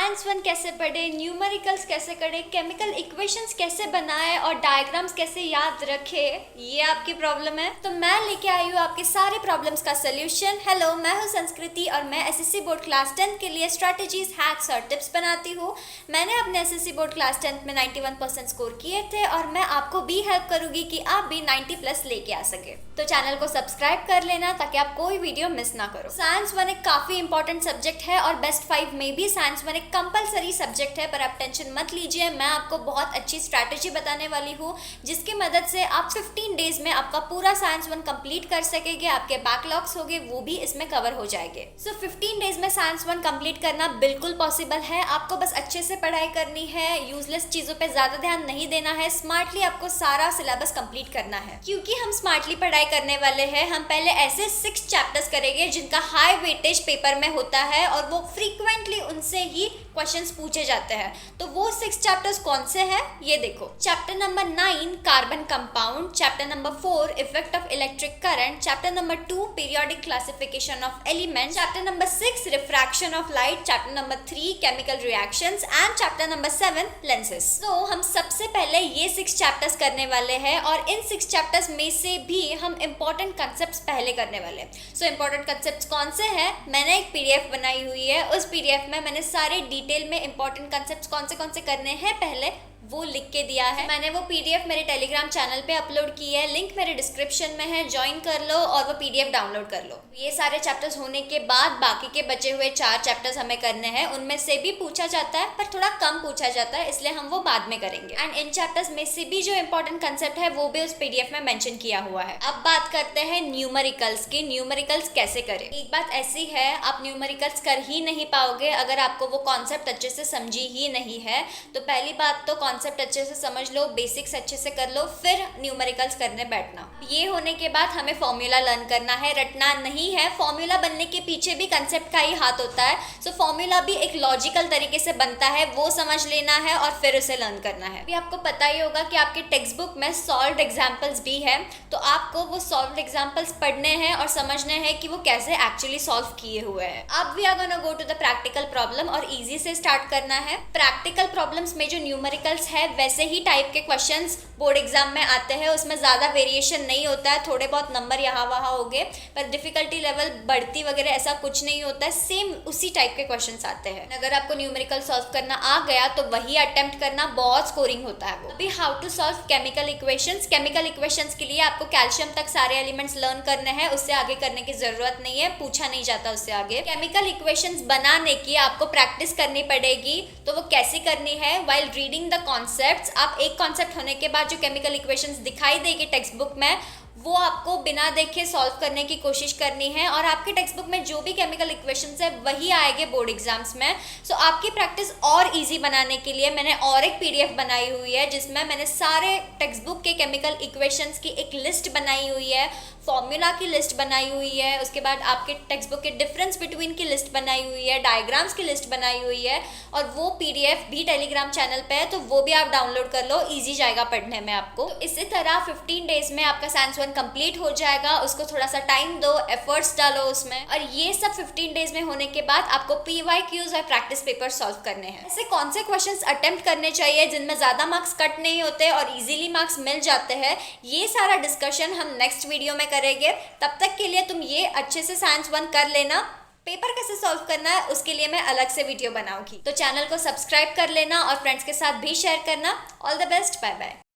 Science one कैसे पढ़े, numericals कैसे करें, केमिकल इक्वेशंस कैसे बनाए और डायग्राम्स कैसे याद रखे, ये आपकी प्रॉब्लम है तो मैं लेके आई हूँ आपके सारे प्रॉब्लम्स का सोल्यूशन। हेलो, मैं हूँ संस्कृति और मैं एसएससी बोर्ड क्लास 10 के लिए स्ट्रैटेजीज, हैक्स और टिप्स बनाती हूँ। मैंने अपने एसएससी बोर्ड क्लास 10 में 91% स्कोर किए थे और मैं आपको भी हेल्प करूंगी कि आप भी 90 प्लस लेके आ सके। तो चैनल को सब्सक्राइब कर लेना ताकि आप कोई वीडियो मिस ना करो। साइंस वन एक काफी इंपॉर्टेंट सब्जेक्ट है और बेस्ट 5 में भी साइंस वन एक कंपलसरी सब्जेक्ट है, पर आप टेंशन मत लीजिए, मैं आपको बहुत अच्छी स्ट्रैटेजी बताने वाली हूँ जिसकी मदद से आप 15 डेज में आपका पूरा साइंस वन कंप्लीट कर सकेंगे। आपके बैकलॉग्स होंगे वो भी इसमें कवर हो जाएंगे। सो 15 डेज में साइंस वन कंप्लीट करना बिल्कुल पॉसिबल है। आपको बस अच्छे से पढ़ाई करनी है, यूजलेस चीजों पे ज्यादा ध्यान नहीं देना है, स्मार्टली आपको सारा सिलेबस कंप्लीट करना है। क्योंकि हम स्मार्टली पढ़ाई करने वाले हैं, हम पहले ऐसे 6 चैप्टर्स करेंगे जिनका हाई वेटेज पेपर में होता है और वो फ्रीक्वेंटली उनसे ही क्वेश्चंस पूछे जाते हैं। तो वो 6 चैप्टर्स कौन से हैं ये देखो। Chapter number 9 carbon compound, chapter number 4 effect of electric current, chapter number 2 periodic classification of elements, chapter number 6 refraction of light, chapter number 3 chemical reactions and chapter number 7 lenses. तो हम सबसे पहले ये 6 चैप्टर्स करने वाले हैं और इन 6 चैप्टर्स में से भी हम इंपॉर्टेंट कंसेप्ट्स पहले करने वाले हैं। सो इंपॉर्टेंट कंसेप्ट्स कौन से हैं, मैंने एक पीडीएफ बनाई हुई है, उस पीडीएफ में मैंने सारे डिटेल में इंपॉर्टेंट कंसेप्ट्स कौन से करने हैं पहले वो लिख के दिया है। मैंने वो पीडीएफ मेरे टेलीग्राम चैनल पे अपलोड की है, लिंक मेरे डिस्क्रिप्शन में है, ज्वाइन कर लो और वो पीडीएफ डाउनलोड कर लो। ये सारे चैप्टर्स होने के बाद बाकी के बचे हुए 4 चैप्टर्स हमें करने हैं, उनमें से भी पूछा जाता है पर थोड़ा कम पूछा जाता है, इसलिए हम वो बाद में करेंगे। एंड इन चैप्टर्स में से भी जो इंपॉर्टेंट कंसेप्ट है वो भी उस पीडीएफ में मेंशन किया हुआ है। अब बात करते हैं न्यूमेरिकल्स की। न्यूमेरिकल्स कैसे करें। एक बात ऐसी है, आप न्यूमेरिकल्स कर ही नहीं पाओगे अगर आपको वो कॉन्सेप्ट अच्छे से समझी ही नहीं है। तो पहली बात तो कॉन्सेप्ट अच्छे से समझ लो, बेसिक्स अच्छे से कर लो, फिर न्यूमेरिकल्स करने बैठना। ये होने के बाद हमें फॉर्मूला लर्न करना है, रटना नहीं है। फॉर्मूला बनने के पीछे भी कंसेप्ट का ही हाथ होता है। सो फॉर्मूला भी एक लॉजिकल तरीके से बनता है, वो समझ लेना है और फिर उसे लर्न करना है। भी आपको पता ही होगा कि आपके टेक्स्ट बुक में सॉल्व्ड एग्जाम्पल्स भी है, तो आपको वो सॉल्व्ड एग्जाम्पल्स पढ़ने हैं और समझने हैं कि वो कैसे एक्चुअली सॉल्व किए हुए हैं। अब we are gonna go to the practical problem और इजी से स्टार्ट करना है। प्रैक्टिकल प्रॉब्लम्स में जो न्यूमेरिकल्स है वैसे ही टाइप के क्वेश्चंस बोर्ड एग्जाम में आते हैं, उसमें ज़्यादा वेरिएशन नहीं होता है, थोड़े बहुत नंबर यहाँ वहाँ हो गए पर डिफिकल्टी लेवल बढ़ती वगैरह ऐसा कुछ नहीं होता है, सेम उसी टाइप के क्वेश्चंस आते हैं। अगर आपको न्यूमेरिकल सॉल्व करना आ गया तो वही अटेम्प्ट करना, बहुत स्कोरिंग होता है वो। अभी how to solve chemical equations. Chemical equations के लिए आपको कैल्शियम तक सारे एलिमेंट्स लर्न करने हैं, उससे आगे करने की जरूरत नहीं है, पूछा नहीं जाता उससे आगे। केमिकल इक्वेशंस बनाने की आपको प्रैक्टिस करनी पड़ेगी, तो वो कैसे करनी है, व्हाइल रीडिंग द कॉन्सेप्ट्स। आप एक कॉन्सेप्ट होने के बाद जो केमिकल इक्वेशंस दिखाई देगी टेक्स्ट बुक में वो आपको बिना देखे सॉल्व करने की कोशिश करनी है और आपके टेक्स्ट बुक में जो भी केमिकल इक्वेशंस है वही आएंगे बोर्ड एग्जाम्स में। सो आपकी प्रैक्टिस और इजी बनाने के लिए मैंने और एक पीडीएफ बनाई हुई है जिसमें मैंने सारे टेक्स्ट बुक के केमिकल इक्वेशंस की एक लिस्ट बनाई हुई है, फॉर्मूला की लिस्ट बनाई हुई है, उसके बाद आपके टेक्स्ट बुक के डिफरेंस बिटवीन की लिस्ट बनाई हुई है, डायग्राम्स की लिस्ट बनाई हुई है और वो पीडीएफ भी टेलीग्राम चैनल पे है, तो वो भी आप डाउनलोड कर लो, इजी जाएगा पढ़ने में आपको। तो इसी तरह 15 डेज में आपका साइंस वन कंप्लीट हो जाएगा। उसको थोड़ा सा टाइम दो, एफर्ट्स डालो उसमें, और ये सब 15 डेज में होने के बाद आपको पीवाईक्यूज और प्रैक्टिस पेपर सॉल्व करने हैं। ऐसे कौन से क्वेश्चंस अटेम्प्ट करने चाहिए जिनमें ज्यादा मार्क्स कट नहीं होते और इजीली मार्क्स मिल जाते हैं, ये सारा डिस्कशन हम नेक्स्ट वीडियो में करेंगे। तब तक के लिए तुम ये अच्छे से साइंस वन कर लेना। पेपर कैसे सॉल्व करना है उसके लिए मैं अलग से वीडियो बनाऊंगी, तो चैनल को सब्सक्राइब कर लेना और फ्रेंड्स के साथ भी शेयर करना। All the best, bye bye.